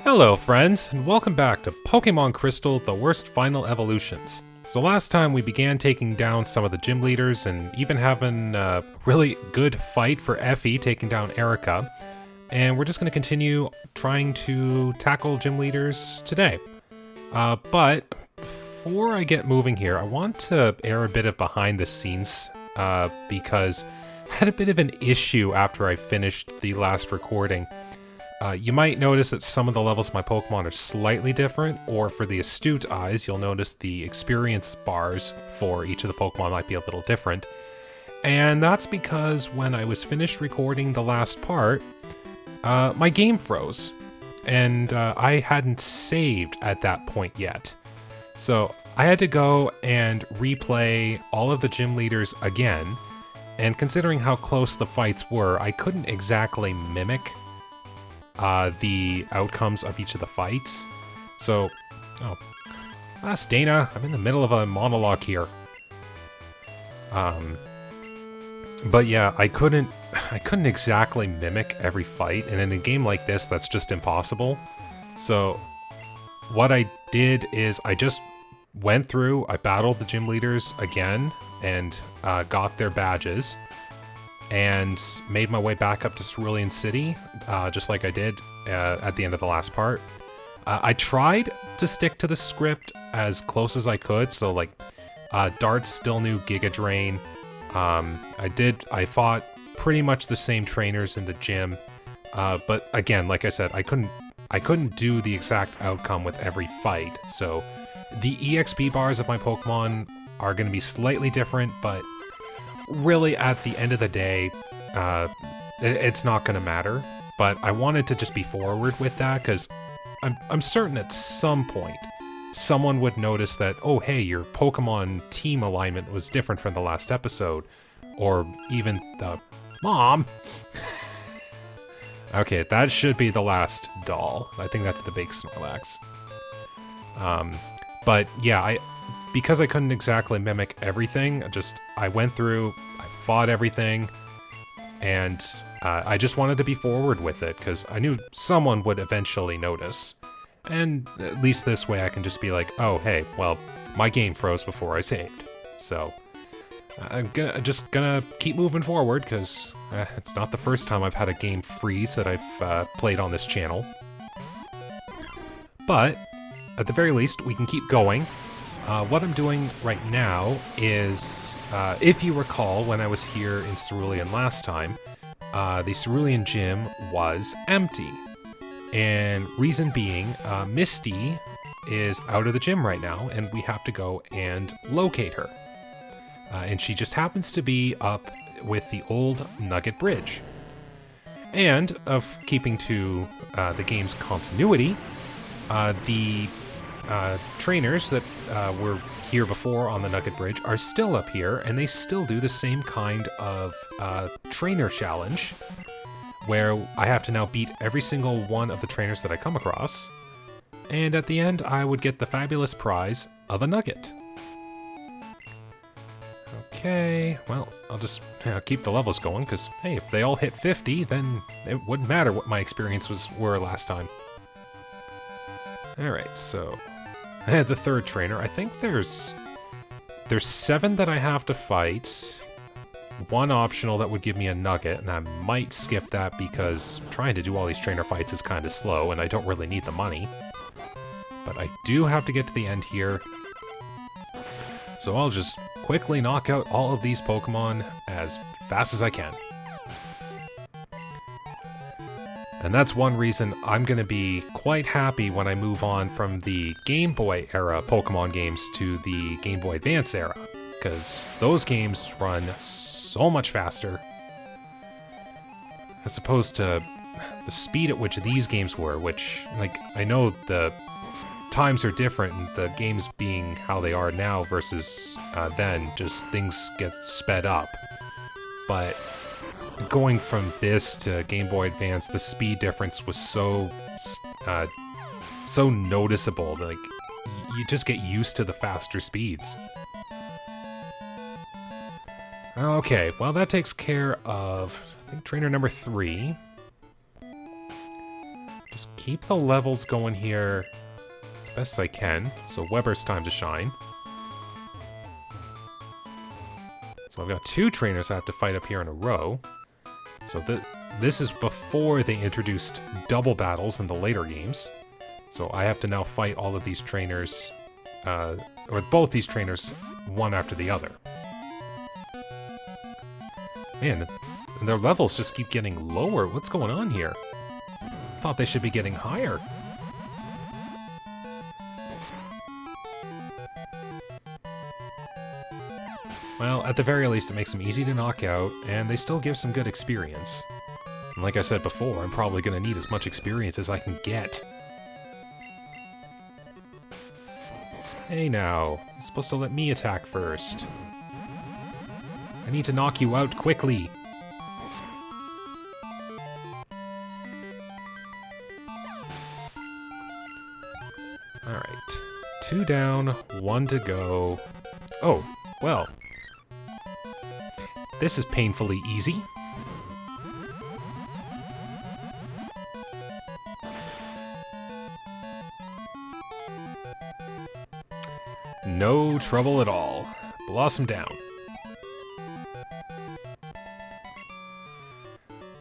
Hello friends, and welcome back to Pokemon Crystal, the Worst Final Evolutions. So last time we began taking down some of the gym leaders and even having a really good fight for Effie taking down Erica. And we're just going to continue trying to tackle gym leaders today. But before I get moving here, I want to air a bit of behind the scenes because I had a bit of an issue after I finished the last recording. You might notice that some of the levels of my Pokemon are slightly different, or for the astute eyes, you'll notice the experience bars for each of the Pokemon might be a little different. And that's because when I was finished recording the last part, my game froze, and I hadn't saved at that point yet. So I had to go and replay all of the gym leaders again, and considering how close the fights were, I couldn't exactly mimic the outcomes of each of the fights. So, Dana, I'm in the middle of a monologue here. But yeah, I couldn't exactly mimic every fight, and in a game like this, that's just impossible. So, what I did is I just went through, I battled the gym leaders again, and got their badges, and made my way back up to Cerulean City, just like I did at the end of the last part. I tried to stick to the script as close as I could, so like, Dart still knew Giga Drain. I fought pretty much the same trainers in the gym, but again, like I said, I couldn't do the exact outcome with every fight, so the EXP bars of my Pokemon are going to be slightly different, but really, at the end of the day, it's not going to matter. But I wanted to just be forward with that, because I'm certain at some point, someone would notice that, oh hey, your Pokemon team alignment was different from the last episode. Or even the... Mom! Okay, that should be the last doll. I think that's the big Snorlax. But yeah, because I couldn't exactly mimic everything, I went through, I fought everything, and I just wanted to be forward with it, because I knew someone would eventually notice. And at least this way I can just be like, oh hey, well, my game froze before I saved. So, I'm just gonna keep moving forward, because it's not the first time I've had a game freeze that I've played on this channel. But, at the very least, we can keep going. What I'm doing right now is, if you recall, when I was here in Cerulean last time, the Cerulean gym was empty. And reason being, Misty is out of the gym right now, and we have to go and locate her. And she just happens to be up with the old Nugget Bridge. And, of keeping to the game's continuity, the trainers that were here before on the Nugget Bridge are still up here, and they still do the same kind of trainer challenge, where I have to now beat every single one of the trainers that I come across, and at the end I would get the fabulous prize of a nugget. Okay, well, I'll just keep the levels going, because hey, if they all hit 50, then it wouldn't matter what my experiences were last time. Alright, so the third trainer. I think there's 7 that I have to fight. 1 optional that would give me a nugget, and I might skip that because trying to do all these trainer fights is kind of slow, and I don't really need the money. But I do have to get to the end here. So I'll just quickly knock out all of these Pokemon as fast as I can. And that's one reason I'm going to be quite happy when I move on from the Game Boy era Pokemon games to the Game Boy Advance era, because those games run so much faster as opposed to the speed at which these games were, which, like, I know the times are different, and the games being how they are now versus then, just things get sped up. But going from this to Game Boy Advance, the speed difference was so noticeable. Like, you just get used to the faster speeds. Okay, well that takes care of, I think, trainer number 3. just keep the levels going here as best as I can. So Weber's time to shine. So I've got 2 trainers I have to fight up here in a row. So this is before they introduced double battles in the later games. So I have to now fight all of these trainers, or both these trainers, one after the other. Man, and their levels just keep getting lower. What's going on here? I thought they should be getting higher. Well, at the very least, it makes them easy to knock out, and they still give some good experience. And like I said before, I'm probably going to need as much experience as I can get. Hey now, you're supposed to let me attack first. I need to knock you out quickly. Alright. 2 down, 1 to go. Oh, well. This is painfully easy. No trouble at all. Blossom down.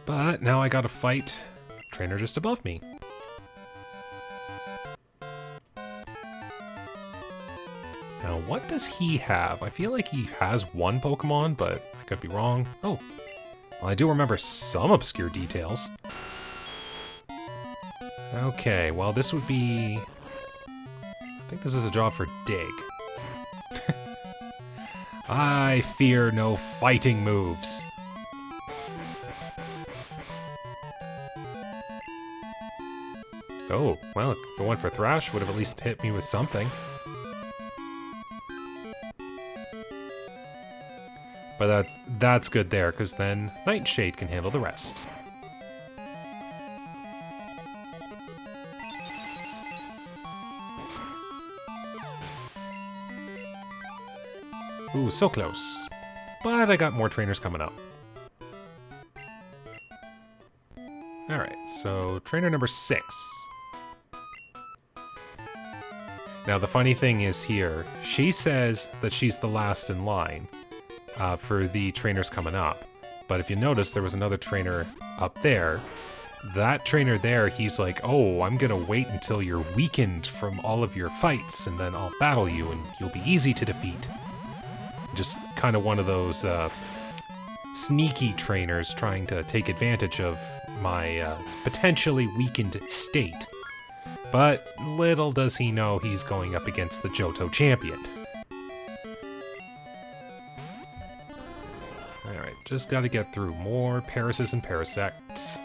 But now I gotta fight trainer just above me. Now, what does he have? I feel like he has one Pokemon, but I could be wrong. Oh, well, I do remember some obscure details. Okay, well, this would be... I think this is a job for Dig. I fear no fighting moves. Oh, well, if I went for Thrash, would have at least hit me with something. But that's good there, because then Nightshade can handle the rest. Ooh, so close. But I got more trainers coming up. Alright, so trainer number 6. Now the funny thing is here, she says that she's the last in line for the trainers coming up. But if you notice, there was another trainer up there. That trainer there, he's like, oh, I'm gonna wait until you're weakened from all of your fights, and then I'll battle you, and you'll be easy to defeat. Just kind of one of those sneaky trainers trying to take advantage of my potentially weakened state. But little does he know he's going up against the Johto champion. Alright, just gotta get through more Parises and Parasects.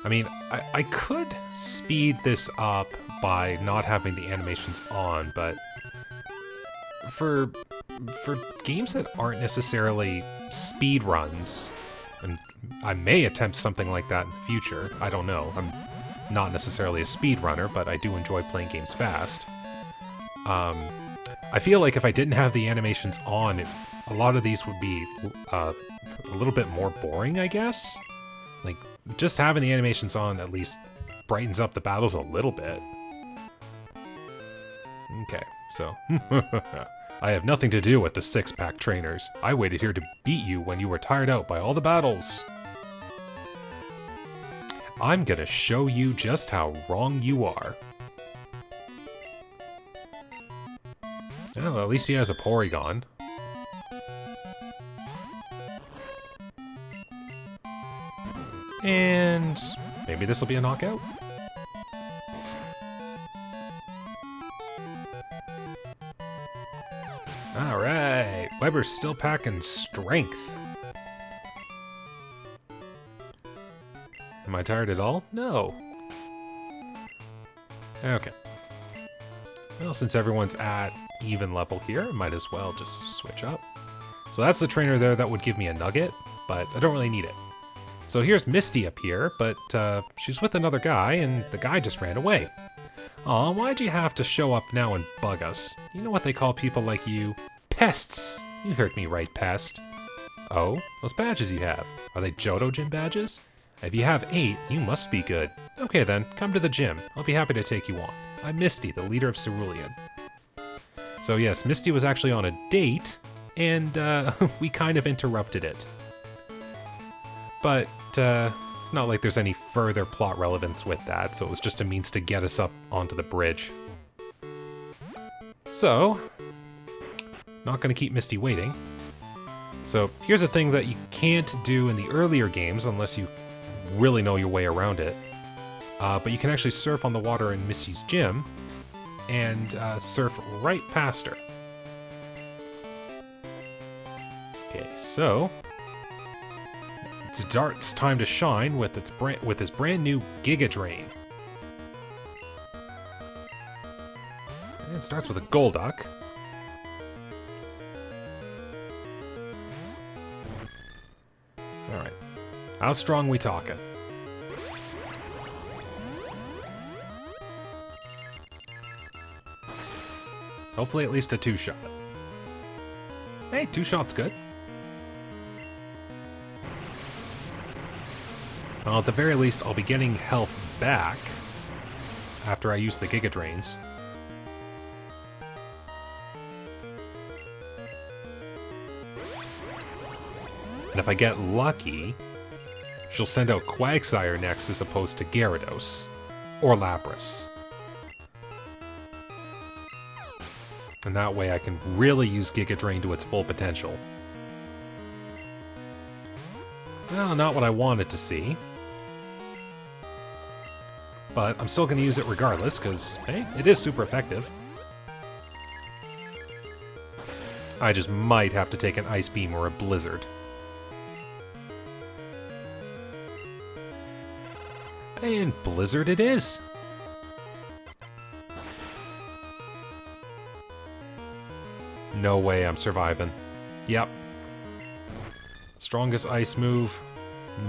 I mean, I could speed this up by not having the animations on, but for games that aren't necessarily speed runs, and I may attempt something like that in the future, I don't know. I'm not necessarily a speedrunner, but I do enjoy playing games fast. I feel like if I didn't have the animations on, a lot of these would be a little bit more boring, I guess? Like, just having the animations on at least brightens up the battles a little bit. Okay, so... I have nothing to do with the 6-pack trainers. I waited here to beat you when you were tired out by all the battles. I'm gonna show you just how wrong you are. Well, at least he has a Porygon. And maybe this will be a knockout. Alright, Weber's still packing strength. Am I tired at all? No. Okay. Well, since everyone's at even level here, I might as well just switch up. So that's the trainer there that would give me a nugget, but I don't really need it. So here's Misty up here, but she's with another guy, and the guy just ran away. Aw, why'd you have to show up now and bug us? You know what they call people like you? Pests! You heard me right, pest. Oh, those badges you have. Are they Johto Gym badges? If you have 8, you must be good. Okay then, come to the gym. I'll be happy to take you on. I'm Misty, the leader of Cerulean. So yes, Misty was actually on a date, and we kind of interrupted it. But it's not like there's any further plot relevance with that, so it was just a means to get us up onto the bridge. So, not going to keep Misty waiting. So here's a thing that you can't do in the earlier games unless you really know your way around it. But you can actually surf on the water in Misty's gym and surf right past her. Okay, so it's Dart's time to shine with his brand new Giga Drain. And it starts with a Golduck. Alright. How strong we talking? Hopefully at least a 2-shot. Hey, 2 shots good. Well, at the very least, I'll be getting health back after I use the Giga Drains. And if I get lucky, she'll send out Quagsire next as opposed to Gyarados. Or Lapras. And that way I can really use Giga Drain to its full potential. Well, not what I wanted to see. But I'm still going to use it regardless, because, hey, it is super effective. I just might have to take an Ice Beam or a Blizzard. And Blizzard it is! No way I'm surviving. Yep. Strongest ice move.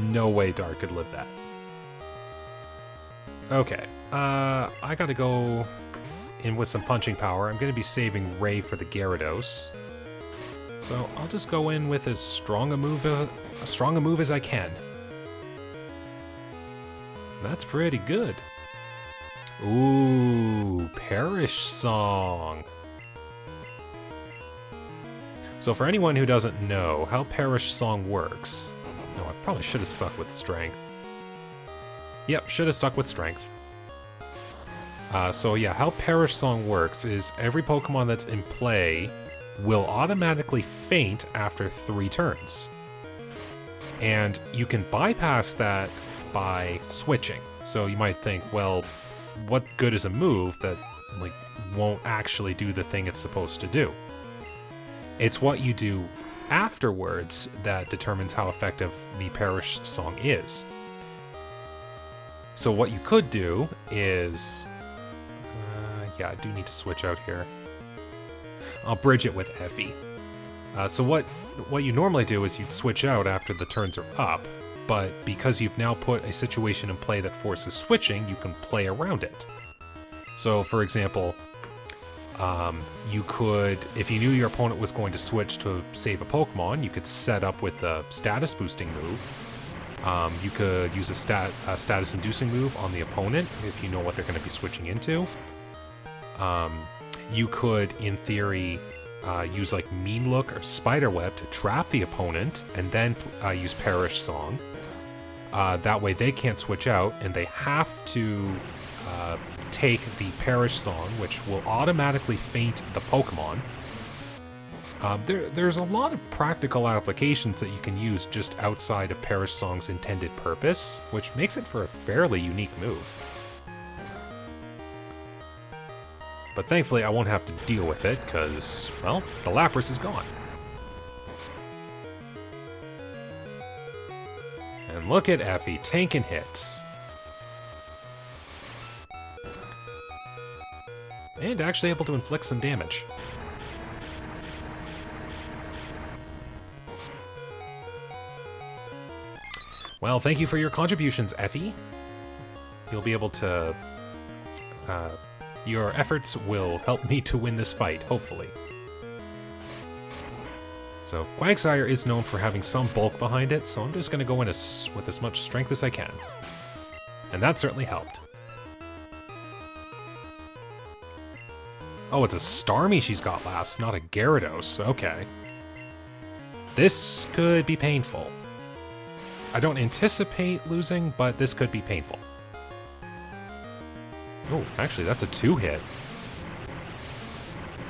No way Dart could live that. Okay. I gotta go in with some punching power. I'm gonna be saving Ray for the Gyarados. So I'll just go in with as strong a move as I can. That's pretty good. Ooh, Perish Song. So for anyone who doesn't know how Perish Song works... No, I probably should have stuck with Strength. Yep, should have stuck with Strength. So yeah, how Perish Song works is every Pokemon that's in play will automatically faint after 3 turns. And you can bypass that by switching. So you might think, well, what good is a move that like won't actually do the thing it's supposed to do? It's what you do afterwards that determines how effective the Perish Song is. So what you could do is... yeah, I do need to switch out here. I'll bridge it with Effie. So what you normally do is you'd switch out after the turns are up, but because you've now put a situation in play that forces switching, you can play around it. So, for example... you could, if you knew your opponent was going to switch to save a Pokemon, you could set up with a status boosting move. You could use a status inducing move on the opponent if you know what they're going to be switching into. You could, in theory, use like Mean Look or Spiderweb to trap the opponent and then use Perish Song. That way they can't switch out and they have to take the Perish Song, which will automatically faint the Pokemon. There's a lot of practical applications that you can use just outside of Perish Song's intended purpose, which makes it for a fairly unique move. But thankfully I won't have to deal with it, because, well, the Lapras is gone. And look at Effie tanking hits. And actually able to inflict some damage. Well, thank you for your contributions, Effie. You'll be able to... your efforts will help me to win this fight, hopefully. So Quagsire is known for having some bulk behind it, so I'm just going to go in with as much strength as I can. And that certainly helped. Oh, it's a Starmie she's got last, not a Gyarados. Okay. This could be painful. I don't anticipate losing, but this could be painful. Oh, actually, that's a 2-hit.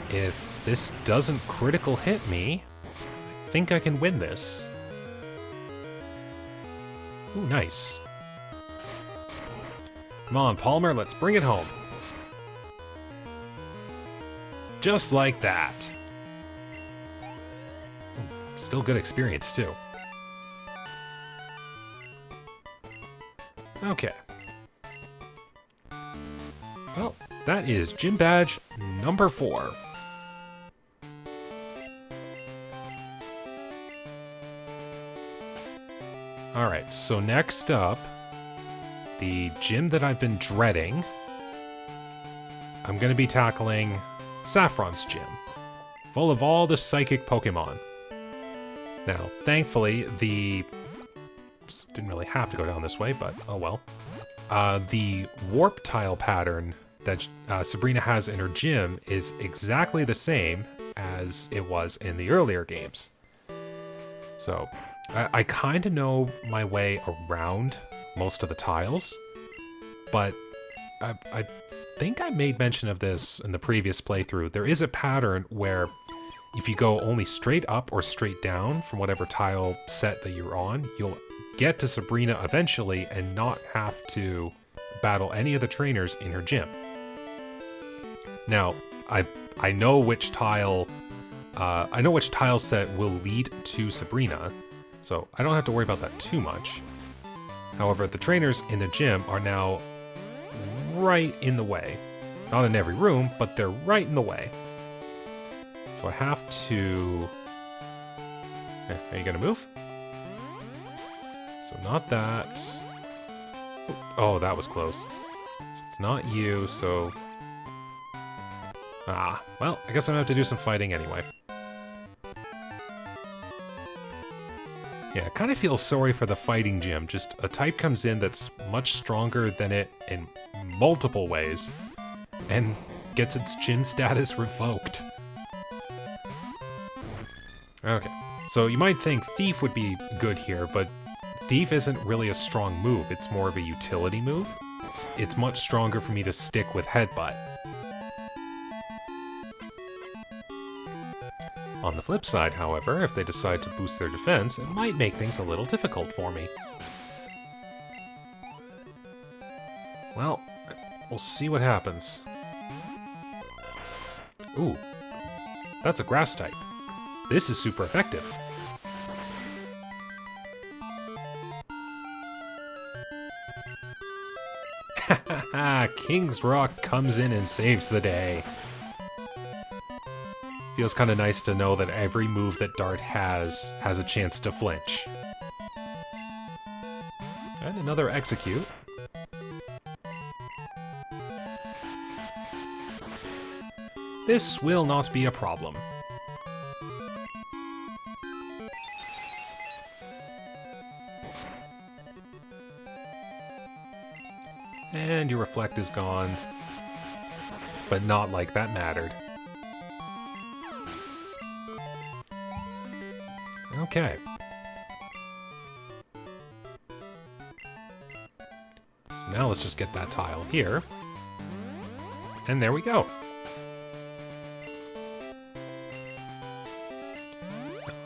If this doesn't critical hit me, I think I can win this. Ooh, nice. Come on, Palmer, let's bring it home. Just like that. Ooh, still good experience, too. Okay. Well, that is Gym Badge number 4. Alright, so next up, the gym that I've been dreading. I'm going to be tackling Saffron's gym, full of all the psychic Pokemon. Now, thankfully, didn't really have to go down this way, but oh well. The warp tile pattern that Sabrina has in her gym is exactly the same as it was in the earlier games. So, I kind of know my way around most of the tiles, but I think I made mention of this in the previous playthrough. There is a pattern where if you go only straight up or straight down from whatever tile set that you're on, you'll get to Sabrina eventually and not have to battle any of the trainers in her gym. Now, I know which tile set will lead to Sabrina, so I don't have to worry about that too much. However, the trainers in the gym are now right in the way. Not in every room, but they're right in the way. So I have to... Are you gonna move? So not that. Oh, that was close. So it's not you, so... Ah, well, I guess I'm gonna have to do some fighting anyway. Yeah, I kind of feel sorry for the fighting gym. Just a type comes in that's much stronger than it in multiple ways, and gets its gym status revoked. Okay, so you might think Thief would be good here, but Thief isn't really a strong move, it's more of a utility move. It's much stronger for me to stick with Headbutt. On the flip side, however, if they decide to boost their defense, it might make things a little difficult for me. Well, we'll see what happens. Ooh, that's a grass type. This is super effective. Hahaha, King's Rock comes in and saves the day. Feels kind of nice to know that every move that Dart has a chance to flinch. And another execute. This will not be a problem. And your Reflect is gone. But not like that mattered. Okay. So now let's just get that tile here. And there we go.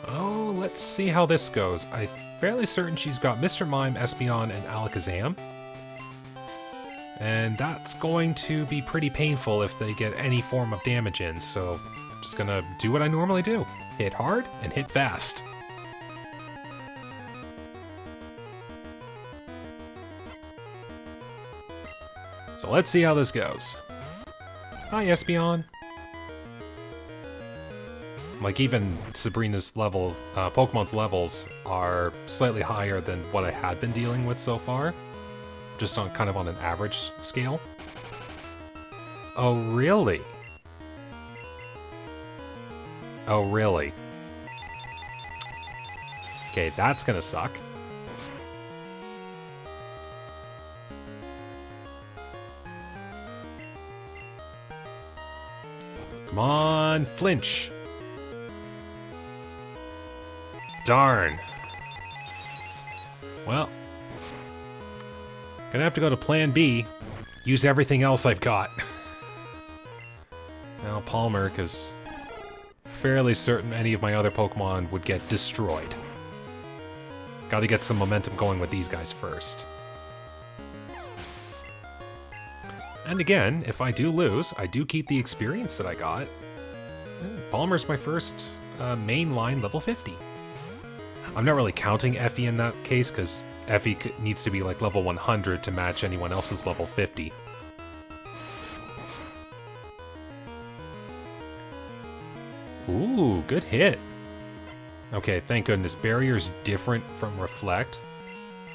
Oh, let's see how this goes. I'm fairly certain she's got Mr. Mime, Espeon, and Alakazam. And that's going to be pretty painful if they get any form of damage in, so I'm just gonna do what I normally do. Hit hard and hit fast. So let's see how this goes. Hi, Espeon. Like, even Sabrina's level, Pokemon's levels are slightly higher than what I had been dealing with so far. Just on kind of on an average scale. Oh, really? Oh, really? Okay, that's gonna suck. Come on, flinch. Darn. Well, gonna have to go to plan B. Use everything else I've got. Now Palmer, because fairly certain any of my other Pokemon would get destroyed. Gotta get some momentum going with these guys first. And again, if I do lose, I do keep the experience that I got. Palmer's my first mainline level 50. I'm not really counting Effie in that case, because Effie needs to be like level 100 to match anyone else's level 50. Ooh, good hit. Okay, thank goodness. Barrier's different from Reflect.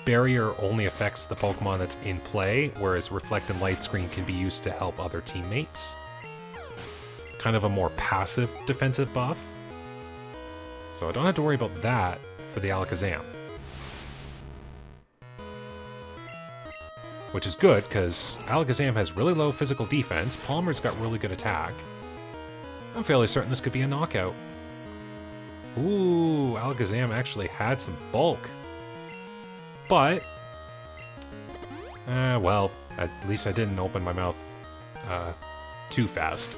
Barrier only affects the Pokemon that's in play, whereas Reflect and Light Screen can be used to help other teammates. Kind of a more passive defensive buff. So I don't have to worry about that for the Alakazam. Which is good, because Alakazam has really low physical defense, Palmer's got really good attack. I'm fairly certain this could be a knockout. Ooh, Alakazam actually had some bulk. But, well, at least I didn't open my mouth too fast.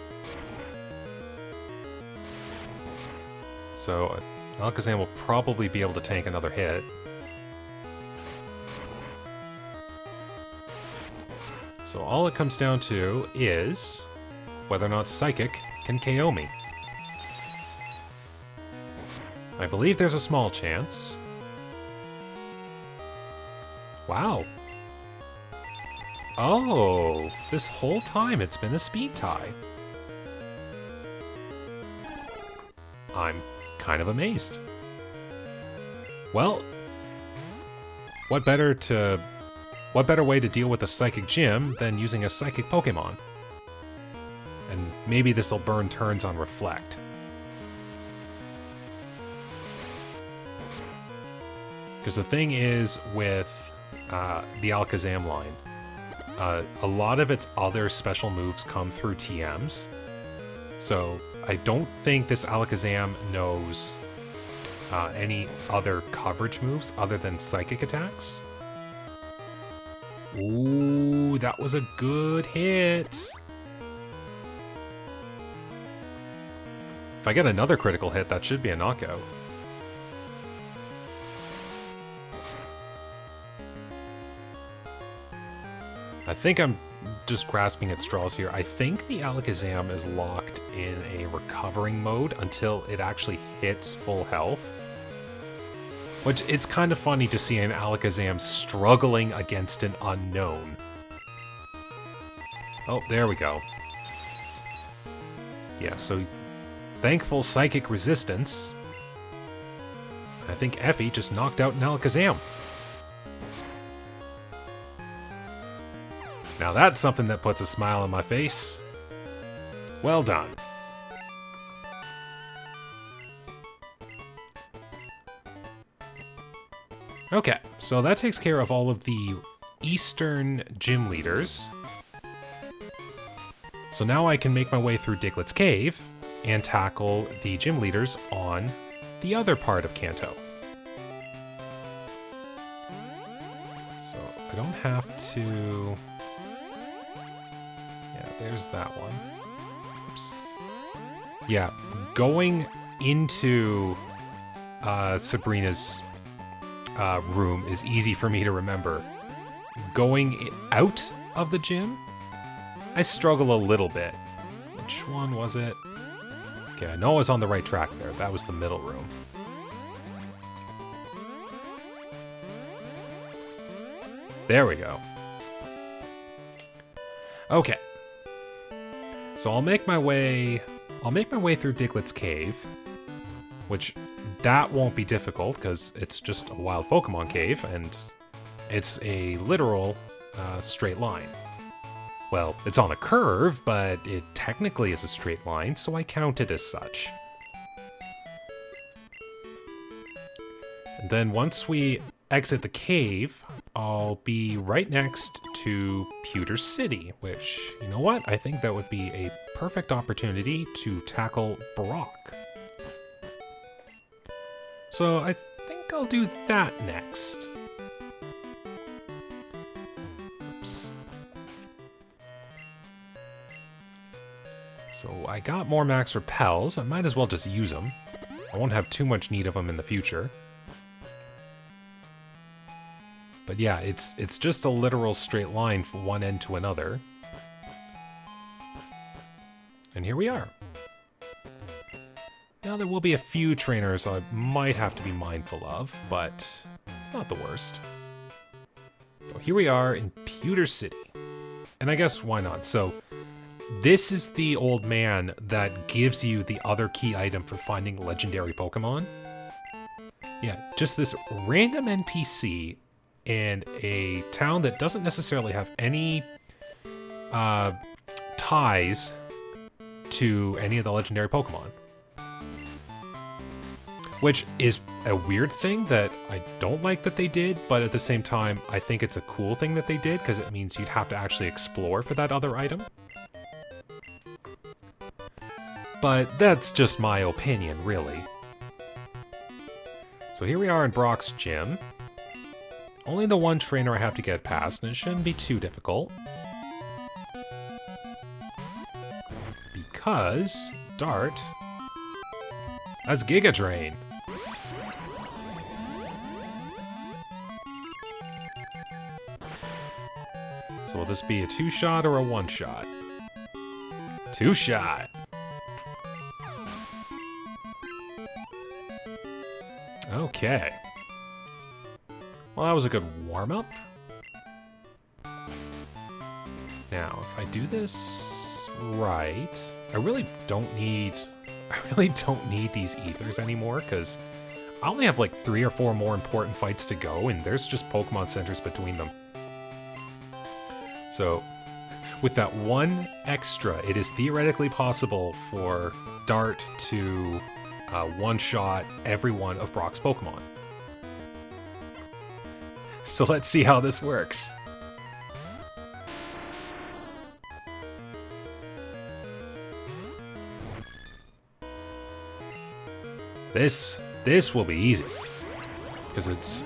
So, Alakazam will probably be able to tank another hit. So all it comes down to is whether or not Psychic can KO me. I believe there's a small chance. Wow. Oh, this whole time it's been a speed tie. I'm kind of amazed. Well, what better way to deal with a Psychic Gym than using a Psychic Pokemon? And maybe this'll burn turns on Reflect. Because the thing is with the Alakazam line, a lot of its other special moves come through TMs. So I don't think this Alakazam knows any other coverage moves other than Psychic attacks. Ooh, that was a good hit. If I get another critical hit, that should be a knockout. I think I'm just grasping at straws here. I think the Alakazam is locked in a recovering mode until it actually hits full health. Which, it's kind of funny to see an Alakazam struggling against an Unown. Oh, there we go. Yeah, so thankful psychic resistance. I think Effie just knocked out an Alakazam. Now that's something that puts a smile on my face. Well done. Okay, so that takes care of all of the Eastern Gym Leaders. So now I can make my way through Diglett's Cave and tackle the Gym Leaders on the other part of Kanto. So I don't have to... Yeah, there's that one. Oops. Yeah, going into Sabrina's room is easy for me to remember. Going out of the gym, I struggle a little bit. Which one was it? Okay, I know I was on the right track there. That was the middle room. There we go. Okay. So I'll make my way through Diglett's Cave, which that won't be difficult because it's just a wild Pokemon cave and it's a literal straight line. Well, it's on a curve, but it technically is a straight line, so I count it as such. And then once we exit the cave, I'll be right next to Pewter City, which, you know what? I think that would be a perfect opportunity to tackle Brock. So I think I'll do that next. Oops. So I got more max repels. I might as well just use them. I won't have too much need of them in the future. But yeah, it's just a literal straight line from one end to another. And here we are. Now there will be a few trainers I might have to be mindful of, but it's not the worst. So here we are in Pewter City. And I guess why not? So this is the old man that gives you the other key item for finding legendary Pokemon. Yeah, just this random NPC in a town that doesn't necessarily have any ties to any of the legendary Pokemon. Which is a weird thing that I don't like that they did, but at the same time, I think it's a cool thing that they did because it means you'd have to actually explore for that other item. But that's just my opinion, really. So here we are in Brock's gym. Only the one trainer I have to get past, and it shouldn't be too difficult. Because Dart has Giga Drain. So will this be a 2-shot or a 1-shot? 2-shot. Okay. Well, that was a good warm-up. Now, if I do this right, I really don't need these ethers anymore, because I only have like 3 or 4 more important fights to go, and there's just Pokemon centers between them. So, with that 1 extra, it is theoretically possible for Dart to one-shot every one of Brock's Pokemon. So let's see how this works. This will be easy. Because it's,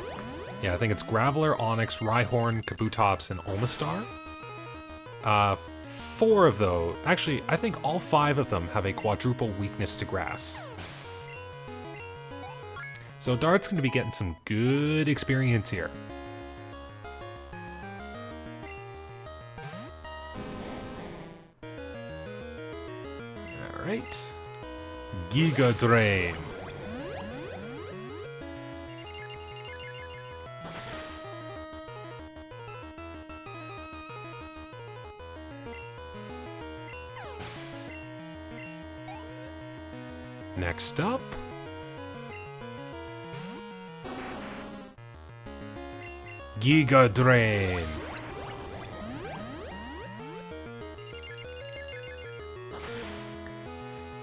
yeah, I think it's Graveler, Onix, Rhyhorn, Kabutops, and Omastar. 4 of those, actually, I think all 5 of them have a quadruple weakness to grass. So Dart's going to be getting some good experience here. Alright. Giga Drain. Next up, Giga Drain.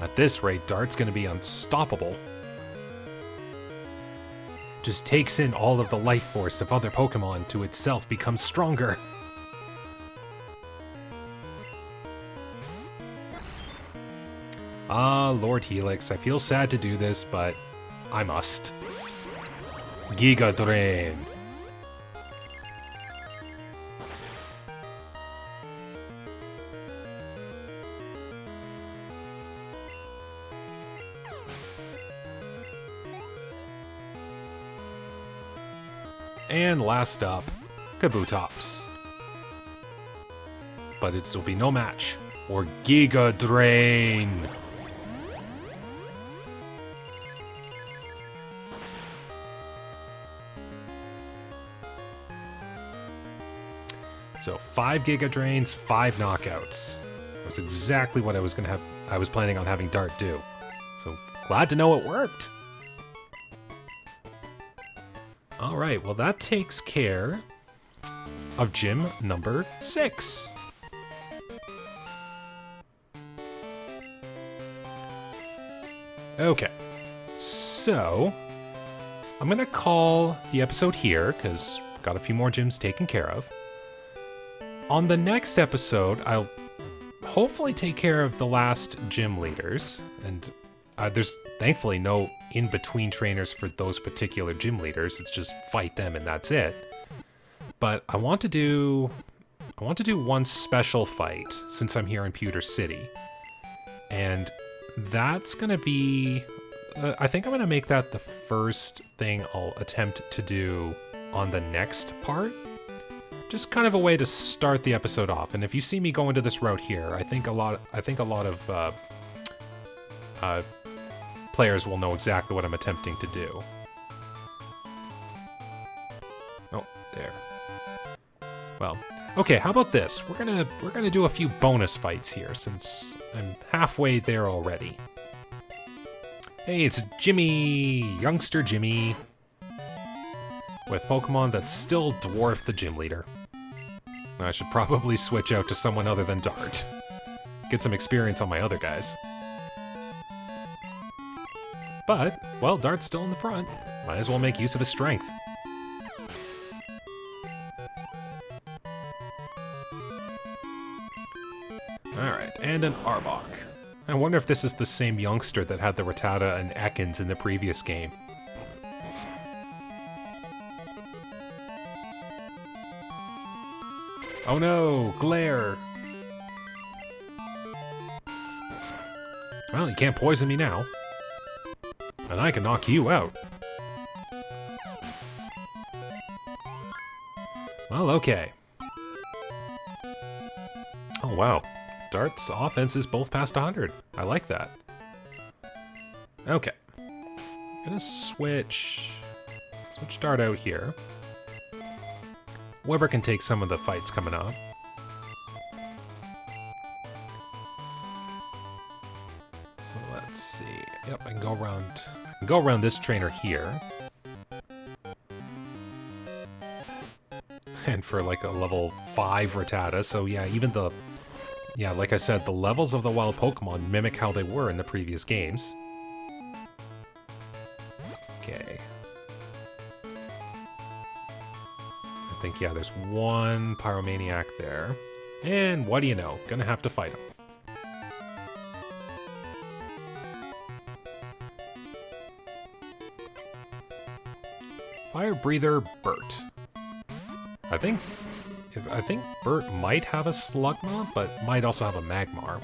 At this rate, Dart's going to be unstoppable. Just takes in all of the life force of other Pokemon to itself become stronger. Ah, Lord Helix, I feel sad to do this, but I must. Giga Drain. And last up, Kabutops. But it'll be no match for Giga Drain. So 5 Giga Drains, 5 knockouts. That's exactly what I was planning on having Dart do. So glad to know it worked. All right, well that takes care of gym number 6. Okay, so I'm gonna call the episode here, because got a few more gyms taken care of. On the next episode, I'll hopefully take care of the last gym leaders, and there's thankfully no in-between trainers for those particular gym leaders. It's just fight them and that's it. But I want to do one special fight since I'm here in Pewter City, and that's gonna be. I think I'm gonna make that the first thing I'll attempt to do on the next part. Just kind of a way to start the episode off. And if you see me go into this route here, I think a lot of players will know exactly what I'm attempting to do. Oh, there. Well, okay, how about this? We're gonna do a few bonus fights here since I'm halfway there already. Hey, it's Jimmy, youngster Jimmy, with Pokemon that still dwarf the gym leader. I should probably switch out to someone other than Dart. Get some experience on my other guys. But, well, Dart's still in the front. Might as well make use of his strength. Alright, and an Arbok. I wonder if this is the same youngster that had the Rattata and Ekans in the previous game. Oh no, glare! Well, you can't poison me now. And I can knock you out. Well, okay. Oh wow. Dart's offense is both past 100. I like that. Okay. Gonna switch Dart out here. Weber can take some of the fights coming up. So let's see. Yep, I can go around this trainer here. And for like a level 5 Rattata, so yeah, yeah, like I said, the levels of the wild Pokemon mimic how they were in the previous games. Okay. I think, yeah, there's one Pyromaniac there. And what do you know? Gonna have to fight him. Fire Breather Bert. I think Bert might have a Slugma, but might also have a Magmar.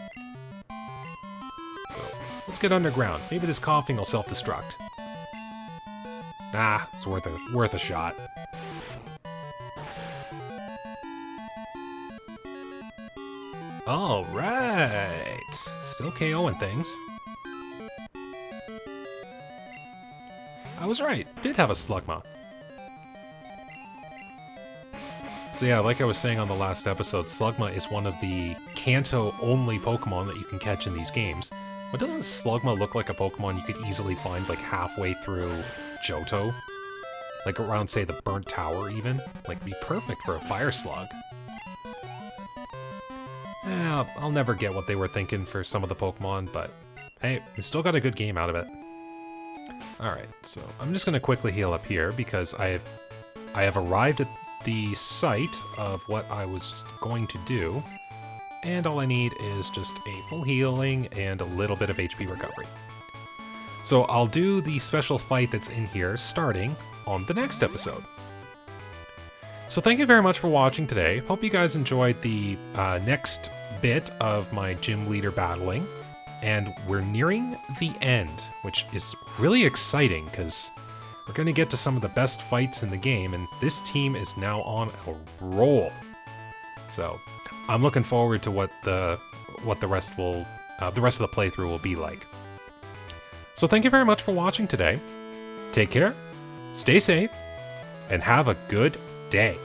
So, let's get underground. Maybe this coughing will self-destruct. Ah, it's worth a shot. Alright. Still KOing things. I was right. Did have a Slugma. So yeah, like I was saying on the last episode, Slugma is one of the Kanto-only Pokemon that you can catch in these games. But doesn't Slugma look like a Pokemon you could easily find like halfway through Johto? Like around, say, the Burnt Tower even? Like, be perfect for a Fire Slug. I'll never get what they were thinking for some of the Pokemon, but hey, we still got a good game out of it. Alright, so I'm just gonna quickly heal up here because I have arrived at the site of what I was going to do, and all I need is just a full healing and a little bit of HP recovery. So I'll do the special fight that's in here starting on the next episode. So thank you very much for watching today. Hope you guys enjoyed the next bit of my gym leader battling, and we're nearing the end, which is really exciting because we're going to get to some of the best fights in the game, and this team is now on a roll. So I'm looking forward to what the rest of the playthrough will be like. So thank you very much for watching today. Take care, stay safe, and have a good day.